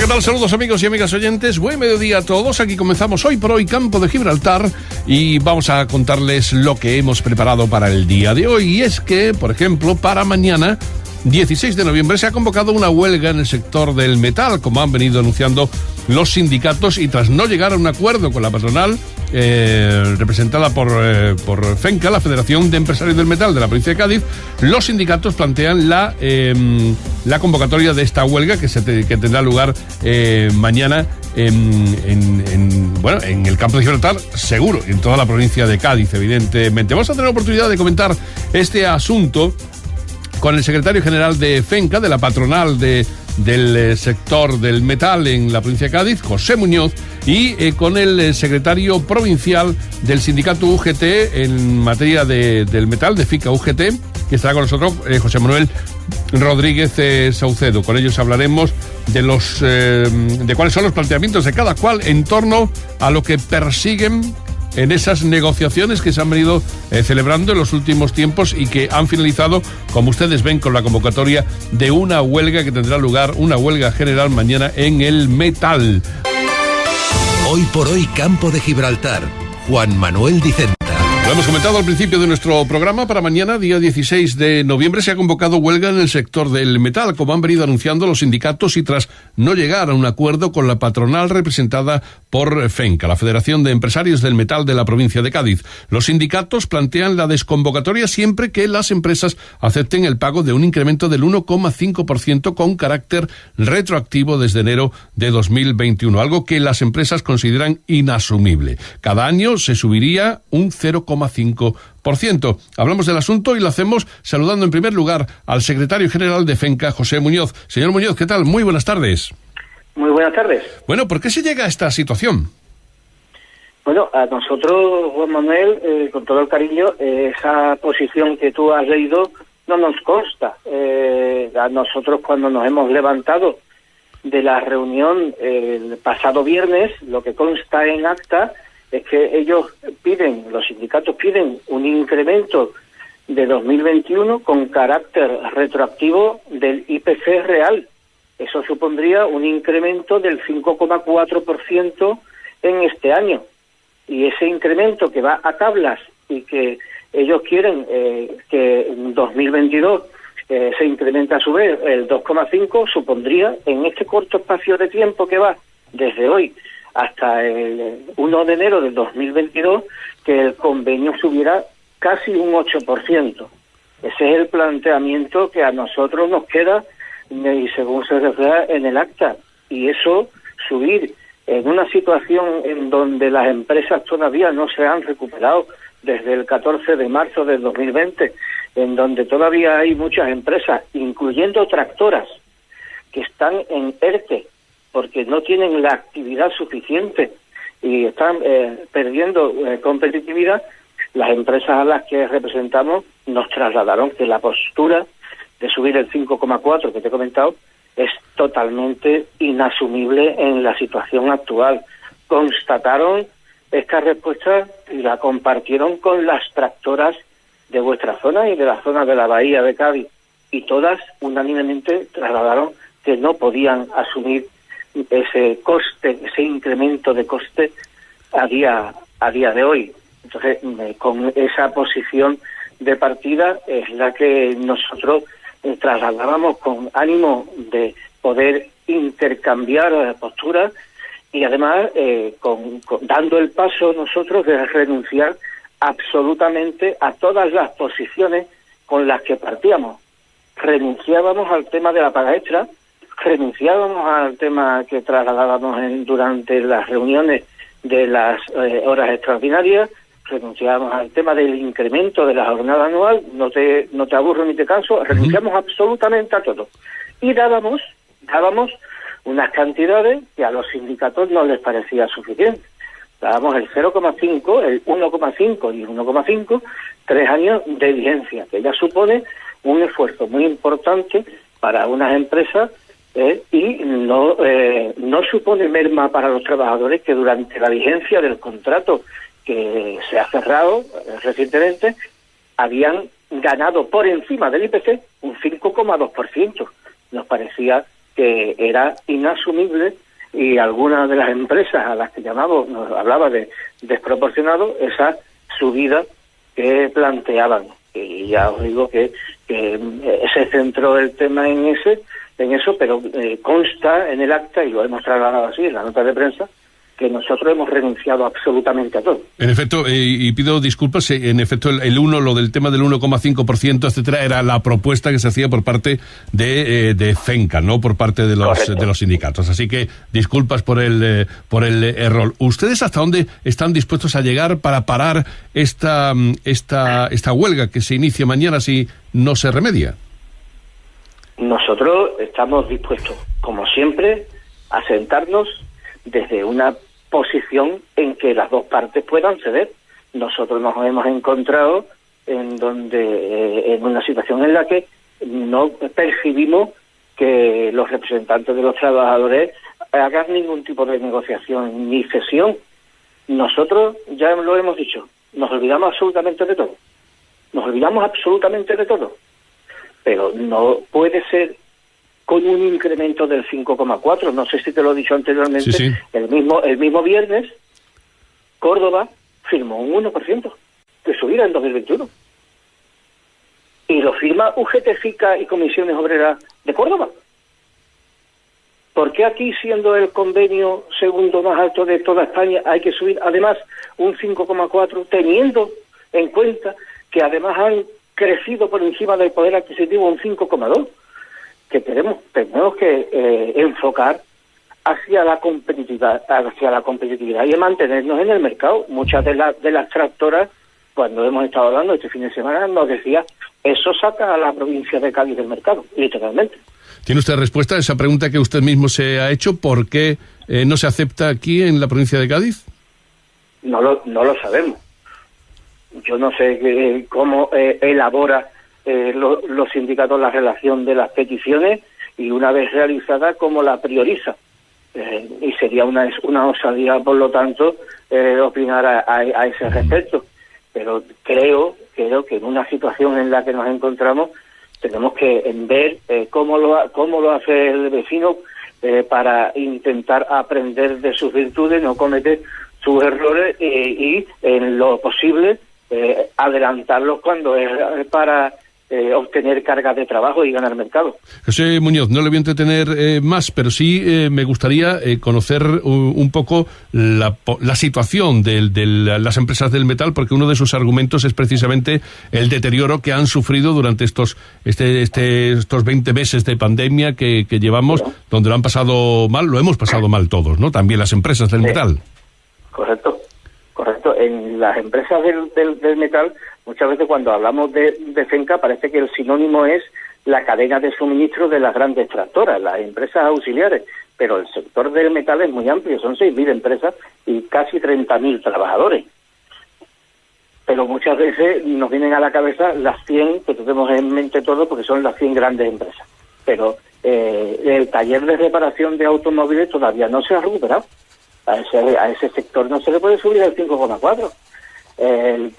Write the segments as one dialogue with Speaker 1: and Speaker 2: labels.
Speaker 1: tal? Saludos amigos y amigas oyentes. Buen mediodía a todos. Aquí comenzamos hoy por hoy Campo de Gibraltar y vamos a contarles lo que hemos preparado para el día de hoy. Y es que, por ejemplo, para mañana, 16 de noviembre, se ha convocado una huelga en el sector del metal, como han venido anunciando los sindicatos, y tras no llegar a un acuerdo con la patronal, representada por FENCA, la Federación de Empresarios del Metal de la provincia de Cádiz, los sindicatos plantean la convocatoria de esta huelga que tendrá lugar mañana en el campo de Gibraltar, seguro, y en toda la provincia de Cádiz, evidentemente. Vamos a tener oportunidad de comentar este asunto con el secretario general de FENCA, de la patronal del sector del metal en la provincia de Cádiz, José Muñoz, y con el secretario provincial del sindicato UGT en materia del metal, de FICA UGT, que estará con nosotros, José Manuel Rodríguez Saucedo. Con ellos hablaremos de cuáles son los planteamientos de cada cual en torno a lo que persiguen en esas negociaciones que se han venido celebrando en los últimos tiempos y que han finalizado, como ustedes ven, con la convocatoria de una huelga que tendrá lugar, una huelga general mañana en el metal.
Speaker 2: Hoy por hoy, Campo de Gibraltar. Juan Manuel Dicenta.
Speaker 1: Lo hemos comentado al principio de nuestro programa. Para mañana, día 16 de noviembre, se ha convocado huelga en el sector del metal, como han venido anunciando los sindicatos, y tras no llegar a un acuerdo con la patronal representada por FENCA, la Federación de Empresarios del Metal de la provincia de Cádiz. Los sindicatos plantean la desconvocatoria siempre que las empresas acepten el pago de un incremento del 1,5% con carácter retroactivo desde enero de 2021, algo que las empresas consideran inasumible. Cada año se subiría un 0,5%. Hablamos del asunto y lo hacemos saludando en primer lugar al secretario general de FENCA, José Muñoz. Señor Muñoz, ¿qué tal? Muy buenas tardes.
Speaker 3: Muy buenas tardes.
Speaker 1: Bueno, ¿por qué se llega a esta situación?
Speaker 3: Bueno, a nosotros, Juan Manuel, con todo el cariño, esa posición que tú has leído no nos consta. A nosotros, cuando nos hemos levantado de la reunión el pasado viernes, lo que consta en acta es que ellos los sindicatos piden un incremento de 2021 con carácter retroactivo del IPC real. Eso supondría un incremento del 5,4% en este año. Y ese incremento que va a tablas y que ellos quieren que en 2022 se incremente a su vez el 2,5%, supondría en este corto espacio de tiempo que va desde hoy hasta el 1 de enero del 2022, que el convenio subiera casi un 8%. Ese es el planteamiento que a nosotros nos queda, y según se refleja en el acta. Y eso, subir en una situación en donde las empresas todavía no se han recuperado desde el 14 de marzo del 2020, en donde todavía hay muchas empresas, incluyendo tractoras, que están en ERTE, porque no tienen la actividad suficiente y están perdiendo competitividad. Las empresas a las que representamos nos trasladaron que la postura de subir el 5,4% que te he comentado es totalmente inasumible en la situación actual. Constataron esta respuesta y la compartieron con las tractoras de vuestra zona y de la zona de la Bahía de Cádiz, y todas unánimemente trasladaron que no podían asumir ese coste, ese incremento de coste a día de hoy. Entonces, con esa posición de partida es la que nosotros trasladábamos con ánimo de poder intercambiar posturas y además dando el paso nosotros de renunciar absolutamente a todas las posiciones con las que partíamos. Renunciábamos al tema de la paga extra, renunciábamos al tema que trasladábamos durante las reuniones de las horas extraordinarias, renunciábamos al tema del incremento de la jornada anual, no te aburro ni te canso, renunciamos absolutamente a todo. Y dábamos unas cantidades que a los sindicatos no les parecía suficiente. Dábamos el 0,5, el 1,5 y el 1,5, 3 años de vigencia, que ya supone un esfuerzo muy importante para unas empresas y no supone merma para los trabajadores que durante la vigencia del contrato que se ha cerrado recientemente habían ganado por encima del IPC un 5,2%. Nos parecía que era inasumible, y algunas de las empresas a las que nos hablaba de desproporcionado esa subida que planteaban. Y ya os digo que se centró el tema en eso, pero consta en el acta, y lo hemos trasladado así en la nota de prensa, que nosotros hemos renunciado absolutamente a todo.
Speaker 1: En efecto, y pido disculpas, en efecto lo del tema del 1,5%, etcétera, era la propuesta que se hacía por parte de FENCA, no por parte de los sindicatos. Así que disculpas por el error. ¿Ustedes hasta dónde están dispuestos a llegar para parar esta huelga que se inicia mañana si no se remedia?
Speaker 3: Nosotros estamos dispuestos, como siempre, a sentarnos desde una posición en que las dos partes puedan ceder. Nosotros nos hemos encontrado en una situación en la que no percibimos que los representantes de los trabajadores hagan ningún tipo de negociación ni cesión. Nosotros, ya lo hemos dicho, nos olvidamos absolutamente de todo. Nos olvidamos absolutamente de todo. Pero no puede ser con un incremento del 5,4. No sé si te lo he dicho anteriormente.
Speaker 1: Sí.
Speaker 3: El mismo viernes, Córdoba firmó un 1% de subida en 2021. Y lo firma UGT, FICA y Comisiones Obreras de Córdoba. ¿Por qué aquí, siendo el convenio segundo más alto de toda España, hay que subir además un 5,4, teniendo en cuenta que además han crecido por encima del poder adquisitivo un 5,2? Que tenemos que enfocar hacia la competitividad y mantenernos en el mercado. Muchas de las tractoras, cuando hemos estado hablando este fin de semana, nos decía, eso saca a la provincia de Cádiz del mercado, literalmente.
Speaker 1: ¿Tiene usted respuesta a esa pregunta que usted mismo se ha hecho? ¿Por qué no se acepta aquí en la provincia de Cádiz?
Speaker 3: No lo sabemos. Yo no sé cómo elabora los sindicatos la relación de las peticiones, y una vez realizada, cómo la prioriza. Y sería una osadía, por lo tanto, opinar a ese respecto. Pero creo que en una situación en la que nos encontramos tenemos que ver cómo lo hace el vecino para intentar aprender de sus virtudes, no cometer sus errores y en lo posible adelantarlos cuando es para obtener cargas de trabajo y ganar mercado.
Speaker 1: José Muñoz, no le voy a entretener más, pero sí me gustaría conocer un poco la situación de las empresas del metal, porque uno de sus argumentos es precisamente el deterioro que han sufrido durante estos 20 meses de pandemia que llevamos, donde lo hemos pasado mal todos, ¿no? También las empresas del metal. Correcto.
Speaker 3: En las empresas del metal, muchas veces cuando hablamos de FENCA parece que el sinónimo es la cadena de suministro de las grandes tractoras, las empresas auxiliares, pero el sector del metal es muy amplio, son 6.000 empresas y casi 30.000 trabajadores. Pero muchas veces nos vienen a la cabeza las 100, que tenemos en mente todo, porque son las 100 grandes empresas. Pero el taller de reparación de automóviles todavía no se ha recuperado. A ese sector no se le puede subir el 5,4. El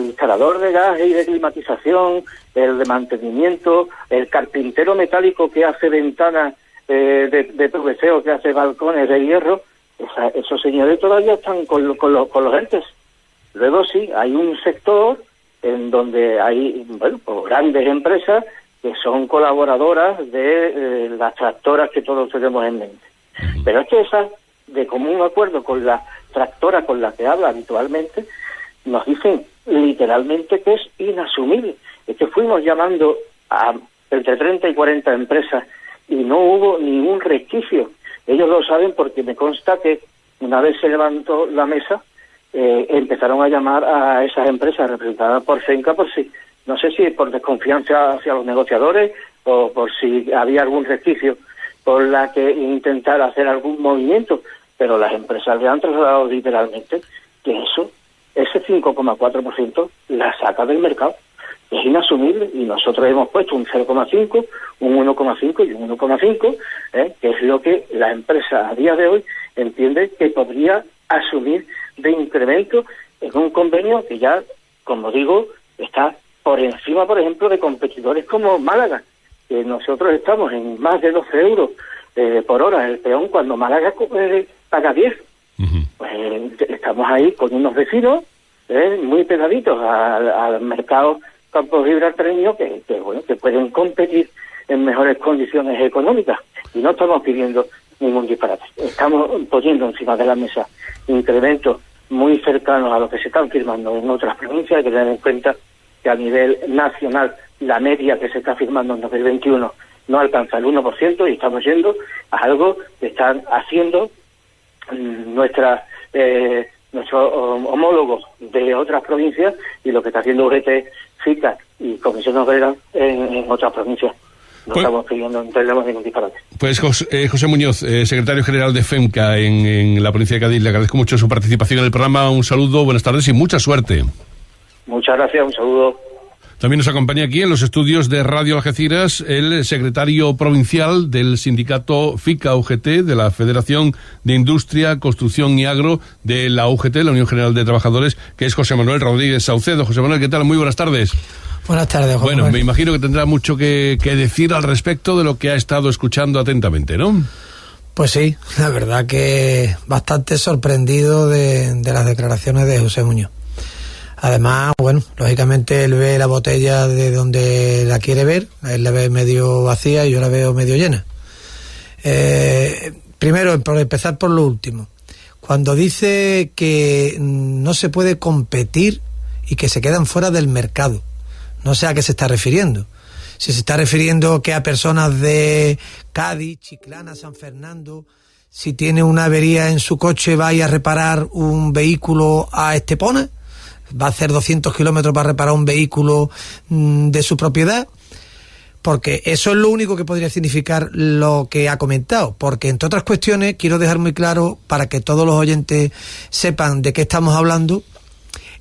Speaker 3: instalador de gas y de climatización, el de mantenimiento, el carpintero metálico que hace ventanas de PVC o que hace balcones de hierro, esos señores todavía están con los ERTEs. Luego sí, hay un sector en donde hay grandes empresas que son colaboradoras de las tractoras que todos tenemos en mente. Pero es que esas, de común acuerdo con la tractora con la que habla habitualmente, nos dicen literalmente que es inasumible. Es que fuimos llamando a entre 30 y 40 empresas y no hubo ningún resquicio. Ellos lo saben porque me consta que una vez se levantó la mesa, empezaron a llamar a esas empresas representadas por FENCA, no sé si por desconfianza hacia los negociadores o por si había algún resquicio por la que intentar hacer algún movimiento, pero las empresas le han trasladado literalmente que ese 5,4% la saca del mercado. Es inasumible, y nosotros hemos puesto un 0,5, un 1,5 y un 1,5, que es lo que la empresa a día de hoy entiende que podría asumir de incremento en un convenio que ya, como digo, está por encima, por ejemplo, de competidores como Málaga, que nosotros estamos en más de 12 euros por hora el peón, cuando Málaga paga 10. Pues estamos ahí con unos vecinos muy pegaditos al mercado campo gibraltareño que pueden competir en mejores condiciones económicas, y no estamos pidiendo ningún disparate. Estamos poniendo encima de la mesa incrementos muy cercanos a lo que se están firmando en otras provincias. Hay que tener en cuenta que a nivel nacional la media que se está firmando en 2021 no alcanza el 1%, y estamos yendo a algo que están haciendo nuestros homólogos de otras provincias, y lo que está haciendo UGT, FICA y Comisión Obrera en otras provincias. No estamos pidiendo, no tenemos ningún disparate.
Speaker 1: Pues José Muñoz, secretario general de FEMCA en la provincia de Cádiz, le agradezco mucho su participación en el programa. Un saludo, buenas tardes y mucha suerte.
Speaker 3: Muchas gracias, un saludo.
Speaker 1: También nos acompaña aquí en los estudios de Radio Algeciras el secretario provincial del sindicato FICA-UGT, de la Federación de Industria, Construcción y Agro de la UGT, la Unión General de Trabajadores, que es José Manuel Rodríguez Saucedo. José Manuel, ¿qué tal? Muy buenas tardes.
Speaker 4: Buenas tardes, Juan.
Speaker 1: Bueno, me imagino que tendrá mucho que decir al respecto de lo que ha estado escuchando atentamente, ¿no?
Speaker 4: Pues sí, la verdad que bastante sorprendido de las declaraciones de José Muñoz. Además, bueno, lógicamente él ve la botella de donde la quiere ver, él la ve medio vacía y yo la veo medio llena. Primero, por empezar por lo último, cuando dice que no se puede competir y que se quedan fuera del mercado, no sé a qué se está refiriendo. Si se está refiriendo que a personas de Cádiz, Chiclana, San Fernando, si tiene una avería en su coche, va a ir a reparar un vehículo a Estepona, va a hacer 200 kilómetros para reparar un vehículo de su propiedad, porque eso es lo único que podría significar lo que ha comentado, porque entre otras cuestiones quiero dejar muy claro para que todos los oyentes sepan de qué estamos hablando.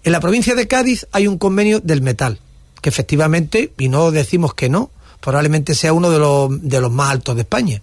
Speaker 4: En la provincia de Cádiz hay un convenio del metal, que efectivamente, y no decimos que no, probablemente sea uno de los más altos de España.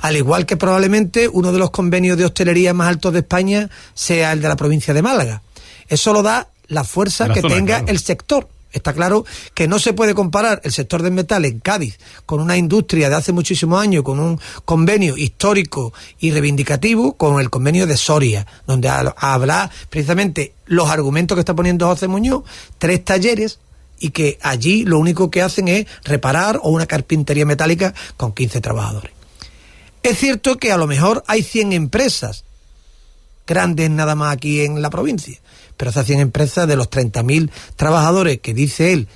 Speaker 4: Al igual que probablemente uno de los convenios de hostelería más altos de España sea el de la provincia de Málaga. Eso lo da la fuerza que tenga el sector. Está claro que no se puede comparar el sector del metal en Cádiz con una industria de hace muchísimos años, con un convenio histórico y reivindicativo, con el convenio de Soria, donde habla precisamente los argumentos que está poniendo José Muñoz, 3 talleres, y que allí lo único que hacen es reparar, o una carpintería metálica con 15 trabajadores. Es cierto que a lo mejor hay 100 empresas grandes nada más aquí en la provincia, pero esas 100 empresas, de los 30.000 trabajadores que dice él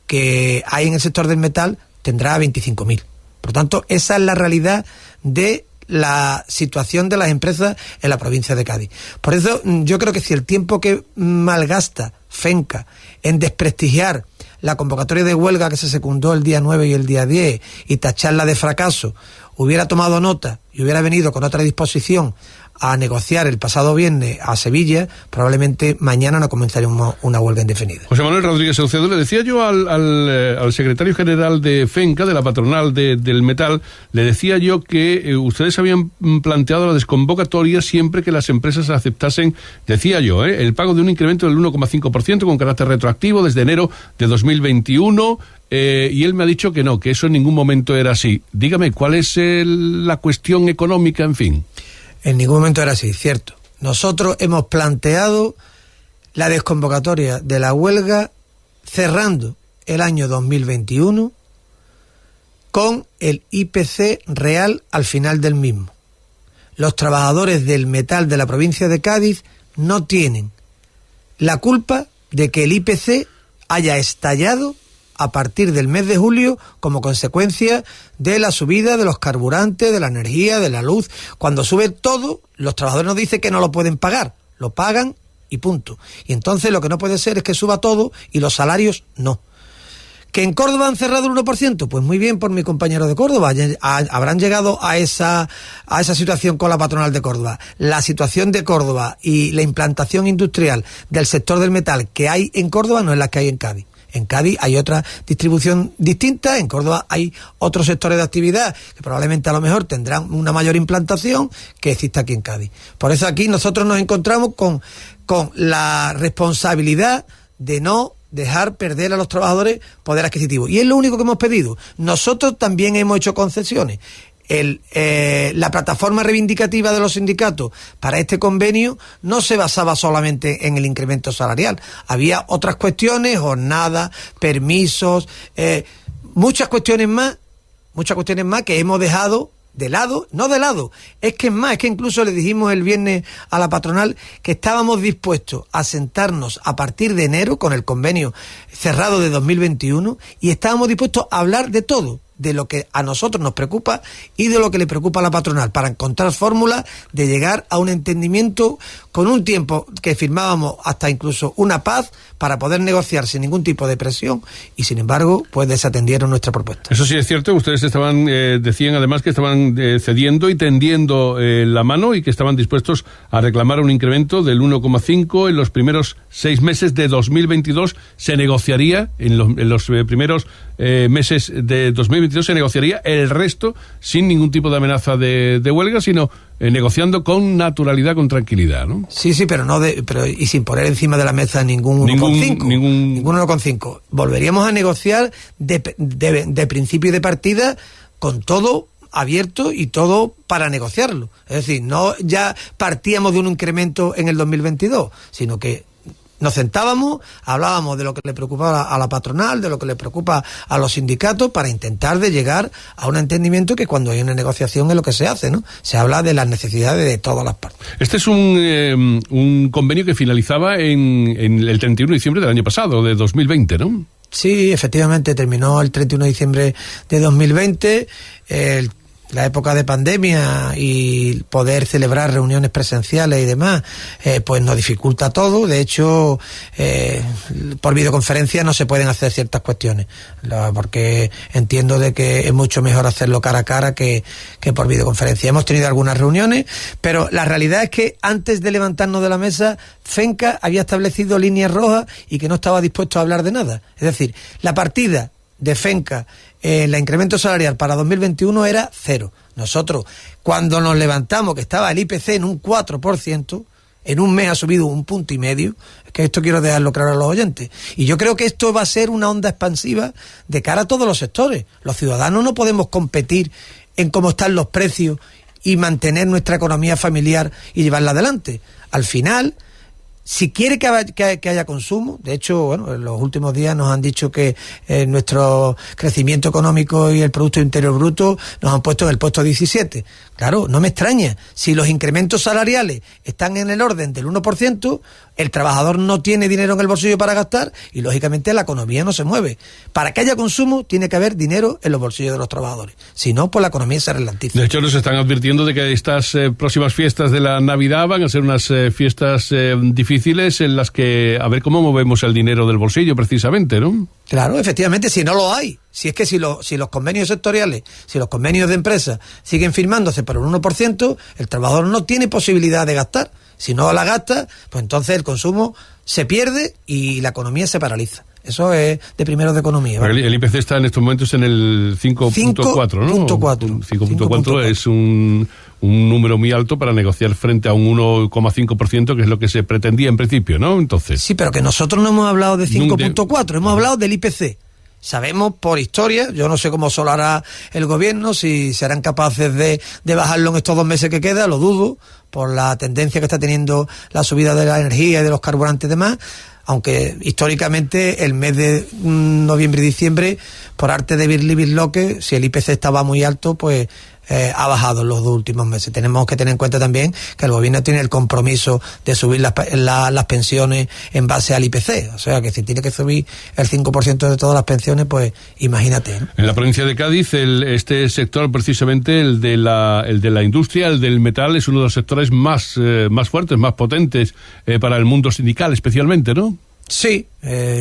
Speaker 4: que hay en el sector del metal, tendrá 25.000. Por lo tanto, esa es la realidad de la situación de las empresas en la provincia de Cádiz. Por eso yo creo que si el tiempo que malgasta FEMCA en desprestigiar la convocatoria de huelga que se secundó el día 9 y el día 10 y tacharla de fracaso, hubiera tomado nota y hubiera venido con otra disposición a negociar el pasado viernes a Sevilla, probablemente mañana no comenzaríamos una huelga indefinida.
Speaker 1: José Manuel Rodríguez Saucedo, le decía yo al secretario general de FEMCA, de la patronal del metal, le decía yo que ustedes habían planteado la desconvocatoria siempre que las empresas aceptasen, decía yo, el pago de un incremento del 1,5% con carácter retroactivo desde enero de 2021, y él me ha dicho que no, que eso en ningún momento era así. Dígame, ¿cuál es la cuestión económica, en fin?
Speaker 4: En ningún momento era así, cierto. Nosotros hemos planteado la desconvocatoria de la huelga cerrando el año 2021 con el IPC real al final del mismo. Los trabajadores del metal de la provincia de Cádiz no tienen la culpa de que el IPC haya estallado a partir del mes de julio como consecuencia de la subida de los carburantes, de la energía, de la luz. Cuando sube todo, los trabajadores nos dicen que no lo pueden pagar, lo pagan y punto. Y entonces lo que no puede ser es que suba todo y los salarios no. ¿Que en Córdoba han cerrado el 1%? Pues muy bien por mi compañero de Córdoba. Habrán llegado a esa situación con la patronal de Córdoba. La situación de Córdoba y la implantación industrial del sector del metal que hay en Córdoba no es la que hay en Cádiz. En Cádiz hay otra distribución distinta, en Córdoba hay otros sectores de actividad que probablemente a lo mejor tendrán una mayor implantación que existe aquí en Cádiz. Por eso aquí nosotros nos encontramos con la responsabilidad de no dejar perder a los trabajadores poder adquisitivo. Y es lo único que hemos pedido. Nosotros también hemos hecho concesiones. la plataforma reivindicativa de los sindicatos para este convenio no se basaba solamente en el incremento salarial. Había otras cuestiones, jornada, permisos, muchas cuestiones más que hemos dejado de lado, no de lado, es que incluso le dijimos el viernes a la patronal que estábamos dispuestos a sentarnos a partir de enero con el convenio cerrado de 2021 y estábamos dispuestos a hablar de todo, de lo que a nosotros nos preocupa y de lo que le preocupa a la patronal, para encontrar fórmulas de llegar a un entendimiento con un tiempo que firmábamos hasta incluso una paz para poder negociar sin ningún tipo de presión y sin embargo pues desatendieron nuestra propuesta.
Speaker 1: Eso sí es cierto, ustedes decían además que estaban cediendo y tendiendo la mano y que estaban dispuestos a reclamar un incremento del 1,5 en los primeros 6 meses de 2022. Se negociaría en los primeros meses de 2022, se negociaría el resto sin ningún tipo de amenaza de huelga, sino negociando con naturalidad, con tranquilidad, ¿no?
Speaker 4: Sí, pero y sin poner encima de la mesa ningún 1,5. Volveríamos a negociar de principio y de partida con todo abierto y todo para negociarlo. Es decir, no ya partíamos de un incremento en el 2022, sino que nos sentábamos, hablábamos de lo que le preocupaba a la patronal, de lo que le preocupa a los sindicatos, para intentar de llegar a un entendimiento que cuando hay una negociación es lo que se hace, ¿no? Se habla de las necesidades de todas las partes.
Speaker 1: Este es un convenio que finalizaba en el 31 de diciembre del año pasado, de 2020, ¿no?
Speaker 4: Sí, efectivamente, terminó el 31 de diciembre de 2020, la época de pandemia y poder celebrar reuniones presenciales y demás, pues nos dificulta todo. De hecho, por videoconferencia no se pueden hacer ciertas cuestiones, porque entiendo de que es mucho mejor hacerlo cara a cara que por videoconferencia. Hemos tenido algunas reuniones, pero la realidad es que antes de levantarnos de la mesa, FENCA había establecido líneas rojas y que no estaba dispuesto a hablar de nada. Es decir, la partida de FENCA, el incremento salarial para 2021 era 0. Nosotros, cuando nos levantamos, que estaba el IPC en un 4%, en un mes ha subido 1,5 puntos, es que esto quiero dejarlo claro a los oyentes. Y yo creo que esto va a ser una onda expansiva de cara a todos los sectores. Los ciudadanos no podemos competir en cómo están los precios y mantener nuestra economía familiar y llevarla adelante. Al final, si quiere que haya consumo, de hecho, bueno, en los últimos días nos han dicho que nuestro crecimiento económico y el Producto Interior Bruto nos han puesto en el puesto 17. Claro, no me extraña. Si los incrementos salariales están en el orden del 1%, el trabajador no tiene dinero en el bolsillo para gastar y, lógicamente, la economía no se mueve. Para que haya consumo, tiene que haber dinero en los bolsillos de los trabajadores. Si no, pues la economía se ralentiza.
Speaker 1: De hecho, nos están advirtiendo de que estas próximas fiestas de la Navidad van a ser unas fiestas difíciles en las que a ver cómo movemos el dinero del bolsillo, precisamente, ¿no?
Speaker 4: Claro, efectivamente, si no lo hay. Si es que si los convenios sectoriales, si los convenios de empresas siguen firmándose por el 1%, el trabajador no tiene posibilidad de gastar. Si no la gasta, pues entonces el consumo se pierde y la economía se paraliza. Eso es de primeros de economía, ¿vale?
Speaker 1: El IPC está en estos momentos en el 5.4, ¿no? 5.4 es un número muy alto para negociar frente a un 1,5%, que es lo que se pretendía en principio, ¿no? Entonces.
Speaker 4: Sí, pero que nosotros no hemos hablado de 5.4, hemos hablado del IPC. Sabemos por historia, yo no sé cómo solo hará el gobierno, si serán capaces de bajarlo en estos 2 meses que queda, lo dudo, por la tendencia que está teniendo la subida de la energía y de los carburantes y demás, aunque históricamente el mes de noviembre y diciembre, por arte de Birli-Birloque, si el IPC estaba muy alto, pues ha bajado en los 2 últimos meses. Tenemos que tener en cuenta también que el gobierno tiene el compromiso de subir las pensiones en base al IPC, o sea que si tiene que subir el 5% de todas las pensiones, pues imagínate, ¿no?
Speaker 1: En la provincia de Cádiz, este sector, precisamente el de la industria, el del metal, es uno de los sectores más fuertes, más potentes para el mundo sindical especialmente, ¿no?
Speaker 4: Sí,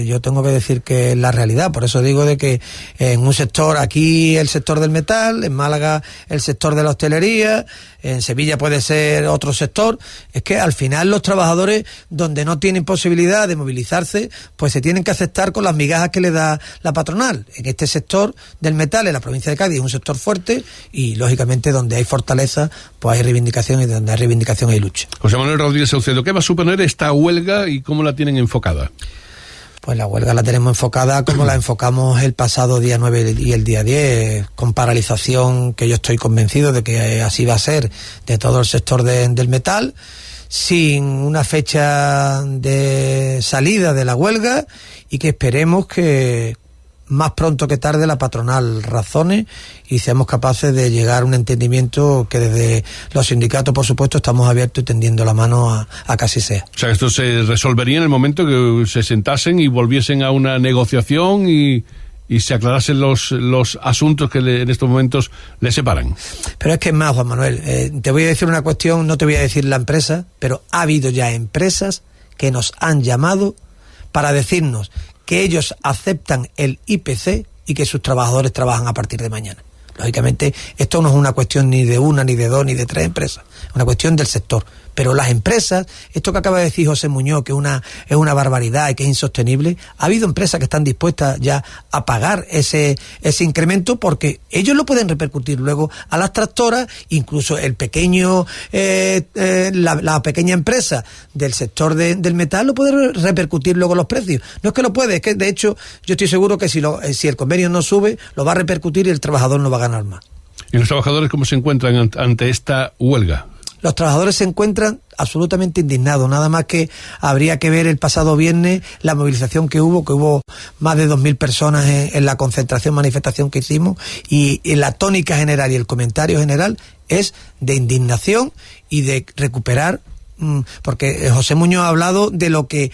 Speaker 4: yo tengo que decir que es la realidad, por eso digo de que en un sector, aquí el sector del metal, en Málaga el sector de la hostelería, en Sevilla puede ser otro sector, es que al final los trabajadores donde no tienen posibilidad de movilizarse, pues se tienen que aceptar con las migajas que le da la patronal. En este sector del metal, en la provincia de Cádiz, es un sector fuerte y lógicamente donde hay fortaleza, pues hay reivindicación y donde hay reivindicación hay lucha.
Speaker 1: José Manuel Rodríguez Saucedo, ¿qué va a suponer esta huelga y cómo la tienen enfocada?
Speaker 4: Pues la huelga la tenemos enfocada como la enfocamos el pasado día 9 y el día 10, con paralización, que yo estoy convencido de que así va a ser, de todo el sector del metal, sin una fecha de salida de la huelga, y que esperemos que más pronto que tarde la patronal razone y seamos capaces de llegar a un entendimiento que desde los sindicatos, por supuesto, estamos abiertos y tendiendo la mano a que así sea.
Speaker 1: O sea, esto se resolvería en el momento que se sentasen y volviesen a una negociación y se aclarasen los asuntos que en estos momentos les separan.
Speaker 4: Pero es que es más, Juan Manuel, te voy a decir una cuestión, no te voy a decir la empresa, pero ha habido ya empresas que nos han llamado para decirnos que ellos aceptan el IPC y que sus trabajadores trabajan a partir de mañana. Lógicamente, esto no es una cuestión ni de una, ni de dos, ni de tres empresas, es una cuestión del sector. Pero las empresas, esto que acaba de decir José Muñoz, que es una barbaridad y que es insostenible, ha habido empresas que están dispuestas ya a pagar ese incremento, porque ellos lo pueden repercutir luego a las tractoras, incluso el pequeño, la pequeña empresa del sector del metal lo puede repercutir luego los precios. No es que lo puede, es que de hecho yo estoy seguro que si el convenio no sube, lo va a repercutir y el trabajador no va a ganar más.
Speaker 1: ¿Y los trabajadores cómo se encuentran ante esta huelga?
Speaker 4: Los trabajadores se encuentran absolutamente indignados, nada más que habría que ver el pasado viernes la movilización que hubo más de 2.000 personas en la manifestación que hicimos, y la tónica general y el comentario general es de indignación y de recuperar, porque José Muñoz ha hablado de lo que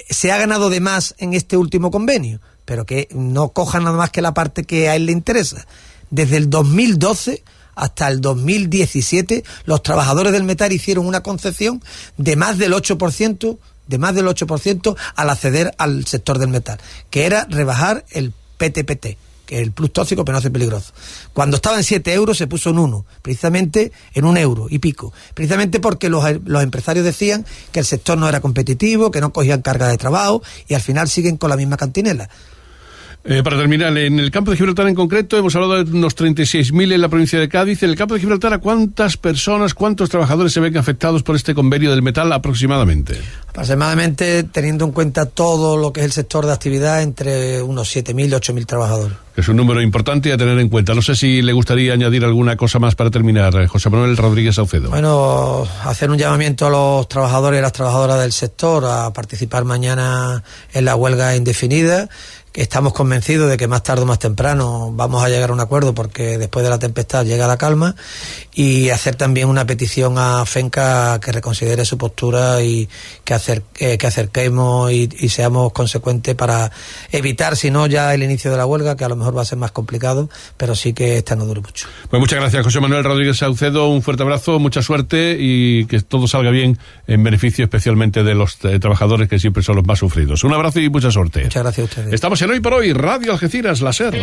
Speaker 4: se ha ganado de más en este último convenio, pero que no coja nada más que la parte que a él le interesa. Desde el 2012 hasta el 2017, los trabajadores del metal hicieron una concesión de más del 8%, al acceder al sector del metal, que era rebajar el PTPT, que es el plus tóxico penoso y peligroso. Cuando estaba en 7 euros se puso en 1, precisamente en 1 euro y pico, precisamente porque los empresarios decían que el sector no era competitivo, que no cogían carga de trabajo, y al final siguen con la misma cantinela.
Speaker 1: Para terminar, en el campo de Gibraltar en concreto, hemos hablado de unos 36.000 en la provincia de Cádiz. En el campo de Gibraltar, ¿a cuántas personas, cuántos trabajadores se ven afectados por este convenio del metal aproximadamente?
Speaker 4: Aproximadamente, teniendo en cuenta todo lo que es el sector de actividad, entre unos 7.000 y 8.000 trabajadores. Es
Speaker 1: un número importante a tener en cuenta. No sé si le gustaría añadir alguna cosa más para terminar, José Manuel Rodríguez Saucedo.
Speaker 4: Bueno, hacer un llamamiento a los trabajadores y las trabajadoras del sector a participar mañana en la huelga indefinida, que estamos convencidos de que más tarde o más temprano vamos a llegar a un acuerdo, porque después de la tempestad llega la calma, y hacer también una petición a FENCA que reconsidere su postura y que acerquemos y seamos consecuentes para evitar, si no ya el inicio de la huelga, que a lo mejor va a ser más complicado, pero sí que esta no dure mucho.
Speaker 1: Pues muchas gracias, José Manuel Rodríguez Saucedo, un fuerte abrazo, mucha suerte y que todo salga bien, en beneficio especialmente de los trabajadores, que siempre son los más sufridos. Un abrazo y mucha suerte.
Speaker 4: Muchas gracias a ustedes.
Speaker 1: Estamos en Hoy por Hoy, Radio Algeciras, La SER.